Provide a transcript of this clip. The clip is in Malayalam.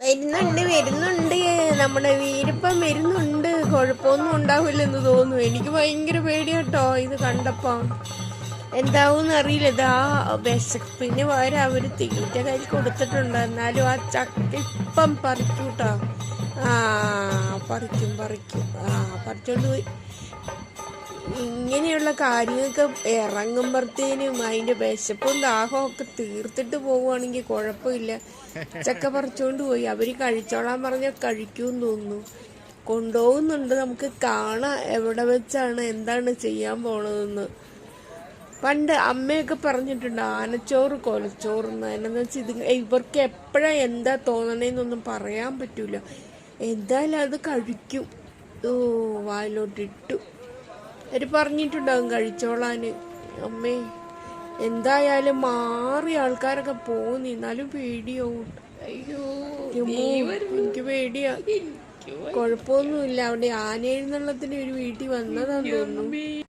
വരുന്നുണ്ട് നമ്മുടെ വീരിപ്പം വരുന്നുണ്ട്. കുഴപ്പമൊന്നും ഉണ്ടാവില്ലെന്ന് തോന്നുന്നു. എനിക്ക് ഭയങ്കര പേടിയാട്ടോ ഇത് കണ്ടപ്പോ. എന്താവും അറിയില്ല. ഇതാ വിശപ്പിന് പകരം അവര് തീറ്റ കയ്യിൽ കൊടുത്തിട്ടുണ്ട്. എന്നാലും ആ ചക്ക ഇപ്പം പറിക്കൂട്ടോ. പറിക്കും പറിച്ചോണ്ട് പോയി. ഇങ്ങനെയുള്ള കാര്യങ്ങൾക്ക് ഇറങ്ങുമ്പോഴത്തേനും അതിന്റെ വിശപ്പും ദാഹവും ഒക്കെ തീർത്തിട്ട് പോവുകയാണെങ്കിൽ കുഴപ്പമില്ല. ചക്ക പറിച്ചോണ്ട് പോയി. അവര് കഴിച്ചോളാൻ പറഞ്ഞാൽ കഴിക്കൂന്ന് തോന്നുന്നു. കൊണ്ടുപോകുന്നുണ്ട്. നമുക്ക് കാണാം എവിടെ വെച്ചാണ് എന്താണ് ചെയ്യാൻ പോണതെന്ന്. പണ്ട് അമ്മയൊക്കെ പറഞ്ഞിട്ടുണ്ട് ആനച്ചോറ് കൊലച്ചോറെന്ന്. എന്നാന്ന് വെച്ചാൽ ഇവർക്ക് എപ്പോഴാ എന്താ തോന്നണേന്നൊന്നും പറയാൻ പറ്റൂല. എന്തായാലും അത് കഴിക്കും. വായിലോട്ടിട്ടു. അവര് പറഞ്ഞിട്ടുണ്ടാവും കഴിച്ചോളാന്. അമ്മേ എന്തായാലും മാറിയ ആൾക്കാരൊക്കെ പോന്നി. എന്നാലും പേടിയാവും. അയ്യോ എനിക്ക് പേടിയാ. കുഴപ്പമൊന്നുമില്ല. അവിടെ ആന എഴുന്നള്ളത്തിന് ഒരു വീട്ടിൽ വന്നതാന്ന് തോന്നുന്നു.